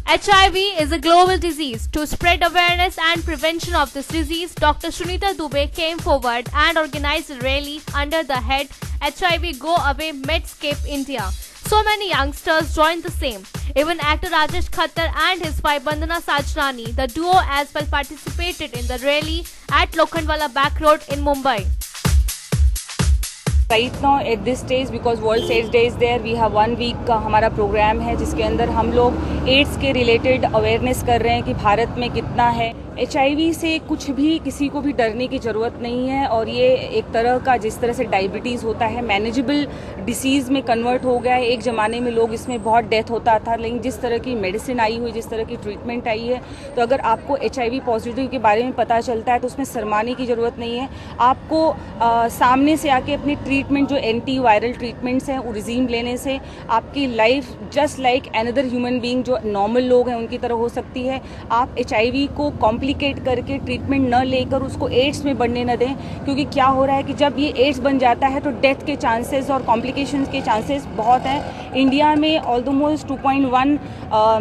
HIV is a global disease. To spread awareness and prevention of this disease, Dr. Sunita Dubey came forward and organized a rally under the head HIV Go Away Medscape India. So many youngsters joined the same. Even actor Rajesh Khattar and his wife Bandana Sajrani, the duo as well, participated in the rally at Lokhandwala Back Road in Mumbai. Right now at this stage, because World AIDS Day is there, we have 1 week का हमारा programme है जिसके अंदर हम लोग ads के related awareness कर रहे हैं कि भारत में कितना है। HIV से कुछ भी किसी को भी डरने की ज़रूरत नहीं है और ये एक तरह का, जिस तरह से डायबिटीज़ होता है, मैनेजेबल डिसीज़ में कन्वर्ट हो गया है। एक ज़माने में लोग इसमें बहुत डेथ होता था, लेकिन जिस तरह की मेडिसिन आई हुई, जिस तरह की ट्रीटमेंट आई है, तो अगर आपको HIV पॉजिटिव के बारे में पता चलता है तो उसमें शर्माने की ज़रूरत नहीं है। आपको सामने से आके अपनी ट्रीटमेंट, जो एंटी वायरल ट्रीटमेंट्स हैं, वो रिजीम लेने से आपकी life just like another human being, जो नॉर्मल लोग हैं उनकी तरह हो सकती है। आप HIV को कॉम्प्लिकेट करके ट्रीटमेंट न लेकर उसको एड्स में बढ़ने न दें, क्योंकि क्या हो रहा है कि जब ये एड्स बन जाता है तो डेथ के चांसेस और कॉम्प्लिकेशंस के चांसेस बहुत हैं। इंडिया में ऑलमोस्ट 2.1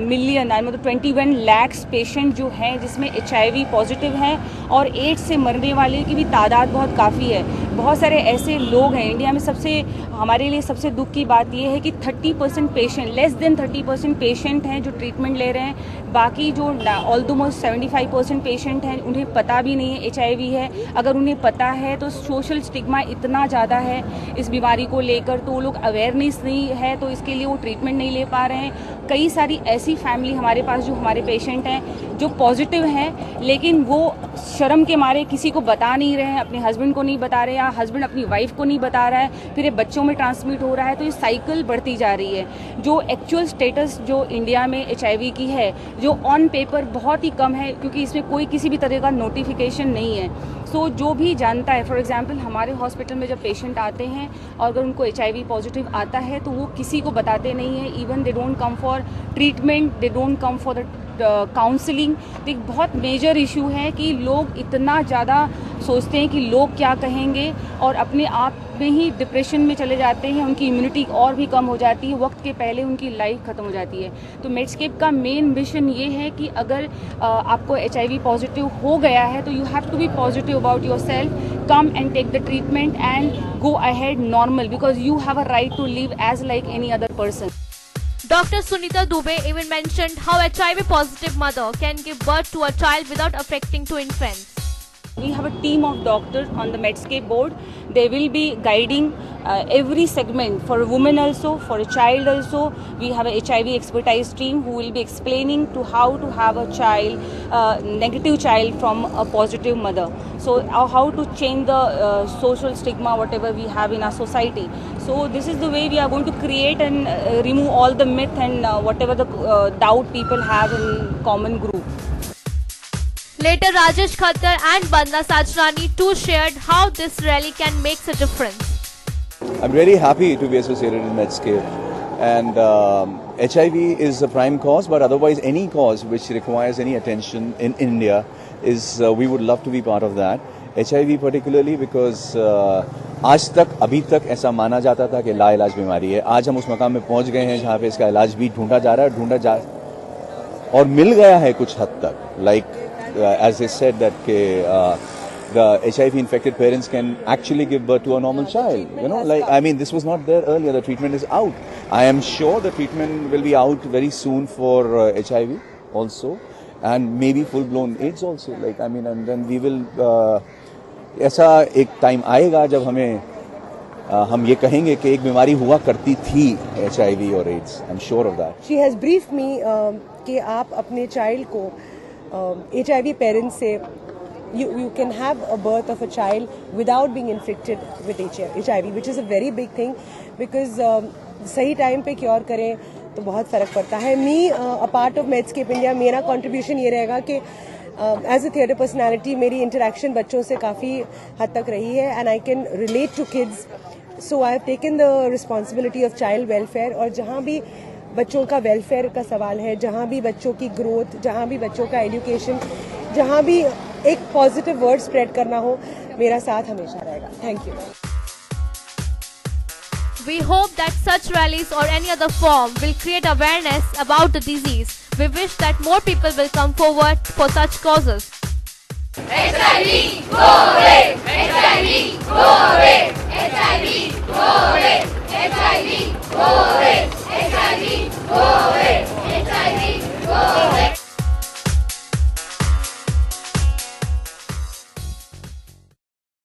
मिलियन, मतलब 21 लाख पेशेंट जो हैं जिसमें HIV पॉजिटिव हैं, और एड्स से मरने वाले की भी तादाद बहुत काफ़ी है। बहुत सारे ऐसे लोग हैं इंडिया में। हमारे लिए सबसे दुख की बात यह है कि 30% पेशेंट, लेस देन 30% पेशेंट हैं जो ट्रीटमेंट ले रहे हैं। बाकी जो ऑलमोस्ट 75% पेशेंट हैं उन्हें पता भी नहीं है HIV है। अगर उन्हें पता है तो सोशल स्टिग्मा इतना ज़्यादा है इस बीमारी को लेकर, तो वो लोग अवेयरनेस नहीं है, तो इसके लिए वो ट्रीटमेंट नहीं ले पा रहे हैं। कई सारी ऐसी फैमिली हमारे पास जो हमारे पेशेंट हैं जो पॉजिटिव हैं, लेकिन वो शर्म के मारे किसी को बता नहीं रहे हैं, अपने हस्बैंड को नहीं बता रहे, या हस्बैंड अपनी वाइफ को नहीं बता रहा है, फिर ये बच्चों में ट्रांसमिट हो रहा है। तो ये साइकिल बढ़ती जा रही है। जो एक्चुअल स्टेटस जो इंडिया में HIV की है, जो ऑन पेपर बहुत ही कम है, क्योंकि इसमें कोई किसी भी तरह का नोटिफिकेशन नहीं है। सो जो भी जानता है, फॉर एग्जांपल हमारे हॉस्पिटल में जब पेशेंट आते हैं और अगर उनको HIV पॉजिटिव आता है तो वो किसी को बताते नहीं है। Even they don't come for treatment, they don't come for the counselling. तो एक बहुत मेजर इशू है कि लोग इतना ज़्यादा सोचते हैं कि लोग क्या कहेंगे, और अपने आप में ही डिप्रेशन में चले जाते हैं। उनकी इम्यूनिटी और भी कम हो जाती है, वक्त के पहले उनकी लाइफ ख़त्म हो जाती है। तो मेडस्केप का मेन मिशन ये है कि अगर आपको HIV पॉजिटिव हो गया है तो you have to be positive about yourself, come and take the treatment and go ahead normal, because you have a right to live as like any other person. Dr. Sunita Dubey even mentioned how HIV positive mother can give birth to a child without affecting to infants. We have a team of doctors on the Medscape board. They will be guiding every segment, for a woman also, for a child also. We have a HIV expertise team who will be explaining to how to have a child, negative child from a positive mother. So how to change the social stigma, whatever we have in our society. So this is the way we are going to create and remove all the myth and whatever the doubt people have in common group. Later, Rajesh Khattar and Bandana Sajrani too shared how this rally can make a difference. I'm really happy to be associated with Medscape, and HIV is a prime cause, but otherwise any cause which requires any attention in India is we would love to be part of that. HIV particularly because आज तक, अभी तक ऐसा माना जाता था कि लाइलाज बीमारी है। आज हम उस मकाम में पहुंच गए हैं जहाँ पे इसका इलाज भी ढूंढा जा रहा है, और मिल गया है कुछ हद तक। Like as I said that the HIV infected parents can actually give birth to a normal child. You know, like, I mean, this was not there earlier. The treatment is out. I am sure the treatment will be out very soon for HIV also, and maybe full blown AIDS also. Like, I mean, and then we will ऐसा एक time आएगा जब हम ये कहेंगे कि एक बीमारी हुआ करती थी, HIV और AIDS. I'm sure of that. She has briefed me कि आप अपने child को HIV parents से you can have a birth of a child without being infected with HIV, which is a very big thing, because सही time पे cure करें तो बहुत फ़र्क पड़ता है. Me a part of Medscape India, मेरा contribution ये रहेगा कि एज अ थिएटर पर्सनैलिटी मेरी इंटरेक्शन बच्चों से काफ़ी हद तक रही है, and I can relate to kids. So I have taken the responsibility of child welfare, और जहाँ भी बच्चों का वेलफेयर का सवाल है, जहाँ भी बच्चों की ग्रोथ, जहाँ भी बच्चों का एजुकेशन, जहाँ भी एक पॉजिटिव वर्ड स्प्रेड करना हो, मेरा साथ हमेशा रहेगा. Thank you. We hope that such rallies or any other form will create awareness about the disease. We wish that more people will come forward for such causes. HIV, go away!